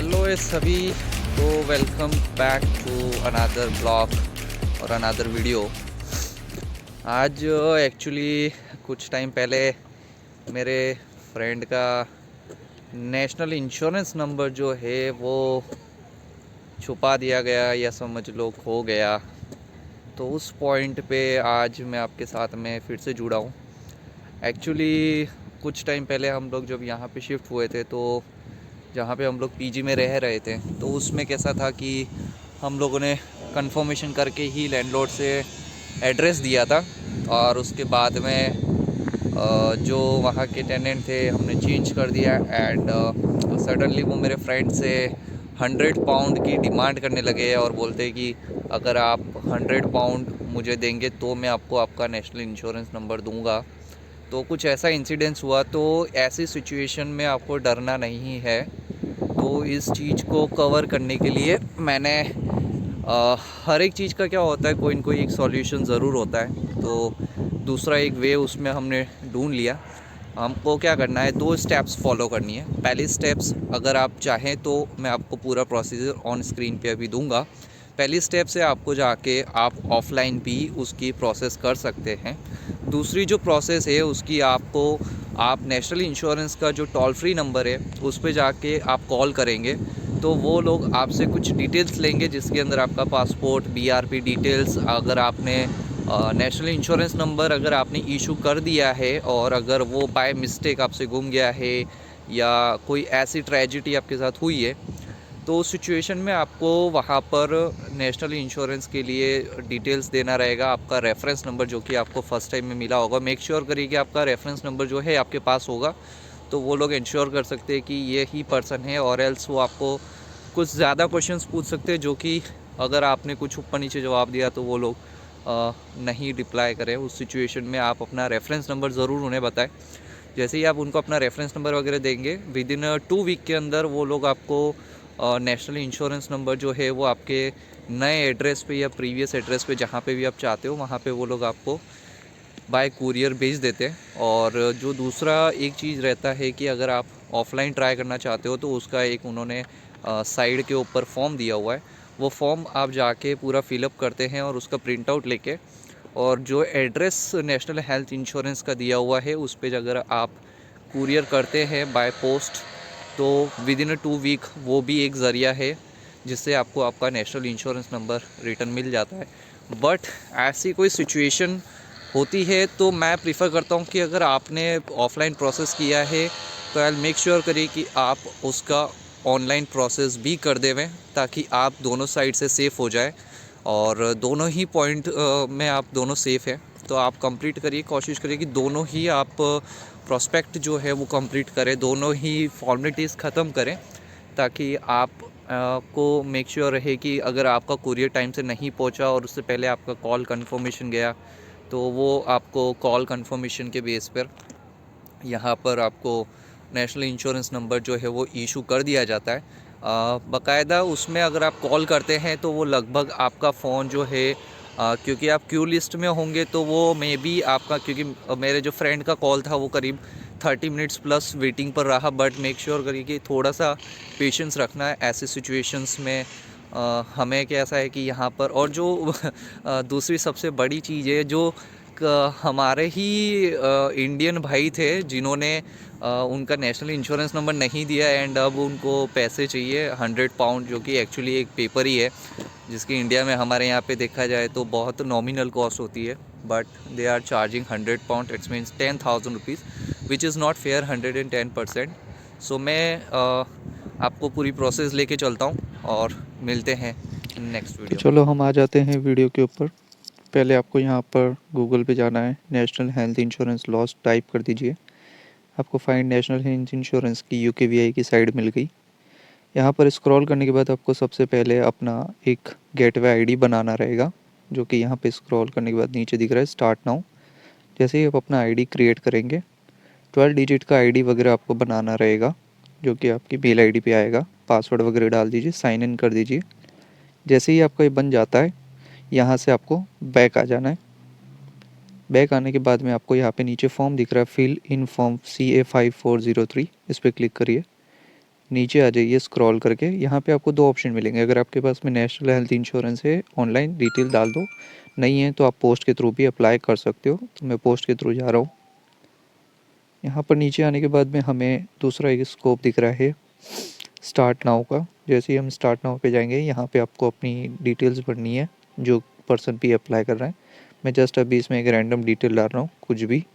Hello ये सभी। तो welcome back to another blog और अनदर वीडियो। आज एक्चुअली कुछ टाइम पहले मेरे फ्रेंड का नेशनल इंश्योरेंस नंबर जो है वो छुपा दिया गया या समझ लो खो गया। तो उस पॉइंट पे आज मैं आपके साथ में फिर से जुड़ा हूँ। एक्चुअली कुछ टाइम पहले हम लोग जब यहाँ पे शिफ्ट हुए थे, तो जहाँ पे हम लोग पीजी में रह रहे थे, तो उसमें कैसा था कि हम लोगों ने कंफर्मेशन करके ही लैंडलॉर्ड से एड्रेस दिया था। और उसके बाद में जो वहाँ के टेनेंट थे हमने चेंज कर दिया। एंड सडनली वो मेरे फ्रेंड से 100 पाउंड की डिमांड करने लगे और बोलते कि अगर आप 100 पाउंड मुझे देंगे तो मैं आपको आपका नेशनल इंश्योरेंस नंबर दूंगा। तो कुछ ऐसा इंसिडेंस हुआ। तो ऐसी सिचुएशन में आपको डरना नहीं है। तो इस चीज़ को कवर करने के लिए मैंने हर एक चीज़ का क्या होता है, कोई ना कोई एक सॉल्यूशन ज़रूर होता है। तो दूसरा एक वे उसमें हमने ढूंढ लिया। हमको क्या करना है, 2 स्टेप्स फॉलो करनी है। पहली स्टेप्स अगर आप चाहें तो मैं आपको पूरा प्रोसीजर ऑन स्क्रीन पे अभी दूंगा। पहली स्टेप से आपको जाके आप ऑफलाइन भी उसकी प्रोसेस कर सकते हैं। दूसरी जो प्रोसेस है उसकी आपको आप नेशनल इंश्योरेंस का जो टोल फ्री नंबर है उस पर जाके आप कॉल करेंगे, तो वो लोग आपसे कुछ डिटेल्स लेंगे जिसके अंदर आपका पासपोर्ट, बीआरपी डिटेल्स, अगर आपने नेशनल इंश्योरेंस नंबर अगर आपने इशू कर दिया है और अगर वो बाय मिस्टेक आपसे गुम गया है या कोई ऐसी ट्रेजिडी आपके साथ हुई है, तो उस सिचुएशन में आपको वहाँ पर नेशनल इंश्योरेंस के लिए डिटेल्स देना रहेगा। आपका रेफरेंस नंबर जो कि आपको फ़र्स्ट टाइम में मिला होगा, मेक श्योर करिए कि आपका रेफरेंस नंबर जो है आपके पास होगा। तो वो लोग इंश्योर कर सकते हैं कि ये ही पर्सन है, और एल्स वो आपको कुछ ज़्यादा क्वेश्चंस पूछ सकते हैं जो कि अगर आपने कुछ ऊपर नीचे जवाब दिया तो वो लोग नहीं रिप्लाई करें। उस सिचुएशन में आप अपना रेफरेंस नंबर ज़रूर उन्हें बताएं। जैसे ही आप उनको अपना रेफरेंस नंबर वगैरह देंगे, विद इन 2 वीक के अंदर वो लोग आपको नेशनल इंश्योरेंस नंबर जो है वो आपके नए एड्रेस पे या प्रीवियस एड्रेस पे जहाँ पे भी आप चाहते हो वहाँ पे वो लोग आपको बाय कुरियर भेज देते हैं। और जो दूसरा एक चीज़ रहता है कि अगर आप ऑफलाइन ट्राई करना चाहते हो तो उसका एक उन्होंने साइड के ऊपर फॉर्म दिया हुआ है। वो फॉर्म आप जाके पूरा फिलअप करते हैं और उसका प्रिंट आउट लेके, और जो एड्रेस नेशनल हेल्थ इंश्योरेंस का दिया हुआ है उस पर अगर आप कुरियर करते हैं बाय पोस्ट, तो विद इन 2 वीक वो भी एक ज़रिया है जिससे आपको आपका नेशनल इंश्योरेंस नंबर रिटर्न मिल जाता है। बट ऐसी कोई सिचुएशन होती है तो मैं प्रीफर करता हूँ कि अगर आपने ऑफलाइन प्रोसेस किया है तो आई मेक श्योर करिए कि आप उसका ऑनलाइन प्रोसेस भी कर देवें, ताकि आप दोनों साइड से सेफ़ हो जाए और दोनों ही पॉइंट में आप दोनों सेफ़ हैं। तो आप कंप्लीट करिए, कोशिश करिए कि दोनों ही आप प्रोस्पेक्ट जो है वो कंप्लीट करें, दोनों ही फॉर्मेलिटीज़ ख़त्म करें, ताकि आप को मेक श्योर रहे कि अगर आपका कुरियर टाइम से नहीं पहुंचा और उससे पहले आपका कॉल कंफर्मेशन गया, तो वो आपको कॉल कंफर्मेशन के बेस पर यहाँ पर आपको नेशनल इंश्योरेंस नंबर जो है वो इशू कर दिया जाता है। बाकायदा उसमें अगर आप कॉल करते हैं तो वो लगभग आपका फ़ोन जो है, क्योंकि आप क्यू लिस्ट में होंगे तो वो मे बी आपका, क्योंकि मेरे जो फ्रेंड का कॉल था वो करीब 30 मिनट्स प्लस वेटिंग पर रहा। बट मेक श्योर करिए कि थोड़ा सा पेशेंस रखना है ऐसे सिचुएशंस में। हमें कैसा है कि यहाँ पर, और जो दूसरी सबसे बड़ी चीज़ है, जो हमारे ही इंडियन भाई थे जिन्होंने उनका नेशनल इंश्योरेंस नंबर नहीं दिया एंड अब उनको पैसे चाहिए 100 पाउंड, जो कि एक्चुअली एक पेपर ही है जिसकी इंडिया में हमारे यहाँ पे देखा जाए तो बहुत नॉमिनल कॉस्ट होती है। But they are charging 100 pound, it's means 10,000 rupees, which is not fair 110%। So मैं आपको पूरी प्रोसेस लेके चलता हूँ और मिलते हैं नेक्स्ट तो वीडियो में। चलो हम आ जाते हैं वीडियो के ऊपर। पहले आपको यहाँ पर गूगल पे जाना है, national health insurance loss type कर दीजिए। आपको फाइंड नेशनल हेल्थ इंश्योरेंस की यूकेवीआई की साइड मिल गई। यहाँ पर स्क्रॉल करने के बाद आपको सबसे पहले अपना एक गेटवे आईडी बनाना रहेगा, जो कि यहाँ पे स्क्रॉल करने के बाद नीचे दिख रहा है स्टार्ट नाउ। जैसे ही आप अपना आईडी क्रिएट करेंगे, 12 डिजिट का आईडी वगैरह आपको बनाना रहेगा, जो कि आपकी मेल आईडी पे आएगा। पासवर्ड वगैरह डाल दीजिए, साइन इन कर दीजिए। जैसे ही आपका ये बन जाता है, यहाँ से आपको बैक आ जाना है। बैक आने के बाद में आपको यहाँ पे नीचे फॉर्म दिख रहा है, फिल इन फॉर्म CA5403, इस पर क्लिक करिए। नीचे आ जाइए स्क्रॉल करके, यहाँ पे आपको दो ऑप्शन मिलेंगे। अगर आपके पास में नेशनल हेल्थ इंश्योरेंस है, ऑनलाइन डिटेल डाल दो, नहीं है तो आप पोस्ट के थ्रू भी अप्लाई कर सकते हो। तो मैं पोस्ट के थ्रू जा रहा हूँ। यहाँ पर नीचे आने के बाद में हमें दूसरा एक स्कोप दिख रहा है स्टार्ट नाउ का। जैसे ही हम स्टार्ट नाउ पे जाएंगे, यहाँ पे आपको अपनी डिटेल्स भरनी है जो पर्सन भी अप्लाई कर रहा है। मैं जस्ट अभी इसमें एक रैंडम डिटेल डाल रहा हूँ, कुछ भी,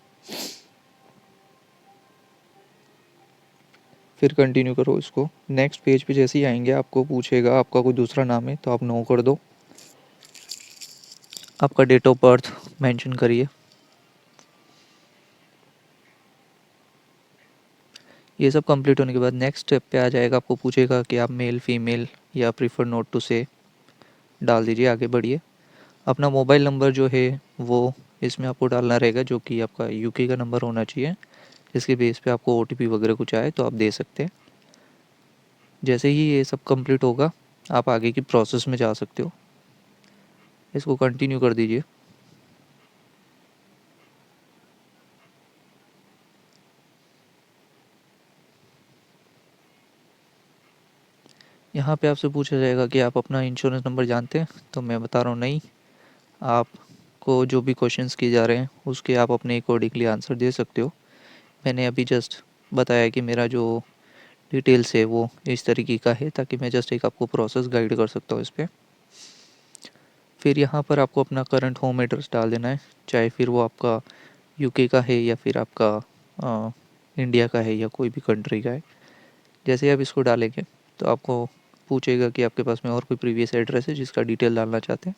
फिर कंटिन्यू करो इसको। नेक्स्ट पेज पे जैसे ही आएंगे आपको पूछेगा आपका कोई दूसरा नाम है तो आप नो कर दो। आपका डेट ऑफ बर्थ मेंशन करिए। ये सब कंप्लीट होने के बाद नेक्स्ट स्टेप पे आ जाएगा, आपको पूछेगा कि आप मेल फीमेल या प्रीफर नॉट टू से डाल दीजिए, आगे बढ़िए। अपना मोबाइल नंबर जो है वो इसमें आपको डालना रहेगा, जो कि आपका यूके का नंबर होना चाहिए। इसके बेस पे आपको ओटीपी वगैरह कुछ आए तो आप दे सकते हैं। जैसे ही ये सब कंप्लीट होगा आप आगे की प्रोसेस में जा सकते हो। इसको कंटिन्यू कर दीजिए। यहाँ पे आपसे पूछा जाएगा कि आप अपना इंश्योरेंस नंबर जानते हैं, तो मैं बता रहा हूँ नहीं। आपको जो भी क्वेश्चंस किए जा रहे हैं उसके आप अपने अकॉर्डिंगली आंसर दे सकते हो। मैंने अभी जस्ट बताया कि मेरा जो डिटेल्स है वो इस तरीके का है, ताकि मैं जस्ट एक आपको प्रोसेस गाइड कर सकता हूँ इस पर। फिर यहाँ पर आपको अपना करंट होम एड्रेस डाल देना है, चाहे फिर वो आपका यूके का है या फिर आपका इंडिया का है या कोई भी कंट्री का है। जैसे ही आप इसको डालेंगे तो आपको पूछेगा कि आपके पास में और कोई प्रीवियस एड्रेस है जिसका डिटेल डालना चाहते हैं,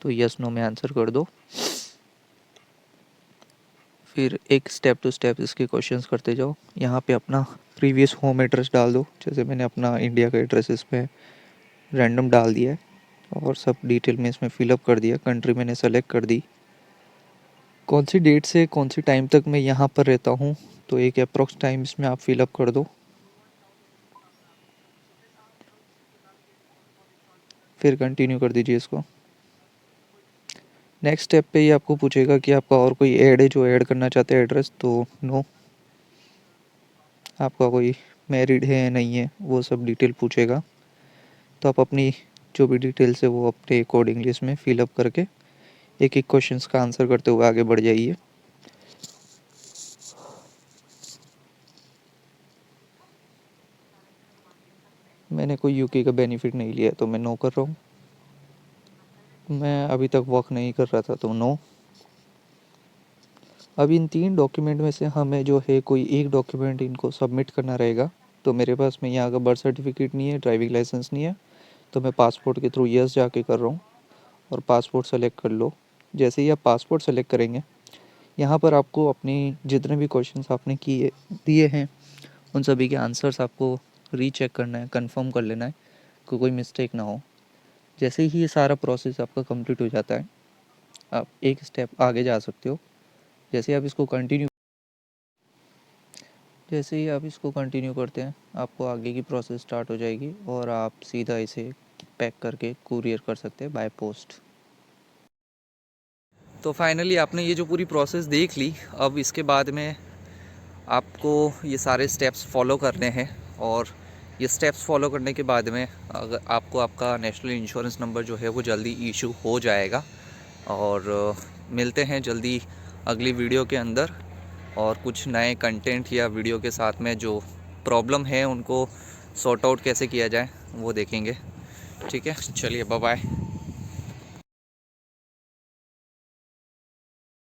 तो यस नो में आंसर कर दो। फिर एक स्टेप टू स्टेप इसके क्वेश्चंस करते जाओ। यहाँ पे अपना प्रीवियस होम एड्रेस डाल दो। जैसे मैंने अपना इंडिया का एड्रेस इसमें रैंडम डाल दिया है और सब डिटेल में इसमें फिलअप कर दिया। कंट्री मैंने सेलेक्ट कर दी। कौन सी डेट से कौन सी टाइम तक मैं यहाँ पर रहता हूँ, तो एक अप्रॉक्स टाइम इसमें आप फिलअप कर दो। फिर कंटिन्यू कर दीजिए इसको। नेक्स्ट स्टेप पे ही आपको पूछेगा कि आपका और कोई ऐड है जो ऐड करना चाहते हैं एड्रेस, तो नो। आपका कोई मैरिड है या नहीं है वो सब डिटेल पूछेगा, तो आप अपनी जो भी डिटेल्स है वो अपने अकॉर्डिंगली इसमें फिलअप करके एक एक क्वेश्चंस का आंसर करते हुए आगे बढ़ जाइए। मैंने कोई यूके का बेनिफिट नहीं लिया तो मैं नो कर रहा हूँ। मैं अभी तक वर्क नहीं कर रहा था तो नो। अब इन 3 डॉक्यूमेंट में से हमें जो है कोई एक डॉक्यूमेंट इनको सबमिट करना रहेगा। तो मेरे पास में यहाँ का बर्थ सर्टिफिकेट नहीं है, ड्राइविंग लाइसेंस नहीं है, तो मैं पासपोर्ट के थ्रू यस जाके कर रहा हूँ। और पासपोर्ट सेलेक्ट कर लो। जैसे ही आप पासपोर्ट सेलेक्ट करेंगे, यहाँ पर आपको अपनी जितने भी क्वेश्चंस आपने किए दिए हैं उन सभी के आंसर्स आपको रीचेक करना है, कंफर्म कर लेना है कि कोई मिस्टेक ना हो। जैसे ही ये सारा प्रोसेस आपका कंप्लीट हो जाता है, आप एक स्टेप आगे जा सकते हो। जैसे ही आप इसको कंटिन्यू करते हैं, आपको आगे की प्रोसेस स्टार्ट हो जाएगी और आप सीधा इसे पैक करके कुरियर कर सकते हैं बाय पोस्ट। तो फाइनली आपने ये जो पूरी प्रोसेस देख ली। अब इसके बाद में आपको ये सारे स्टेप्स फॉलो करने हैं, और ये स्टेप्स फॉलो करने के बाद में अगर आपको आपका नेशनल इंश्योरेंस नंबर जो है वो जल्दी इशू हो जाएगा। और मिलते हैं जल्दी अगली वीडियो के अंदर, और कुछ नए कंटेंट या वीडियो के साथ में जो प्रॉब्लम है उनको सॉर्ट आउट कैसे किया जाए वो देखेंगे। ठीक है, चलिए बाय बाय।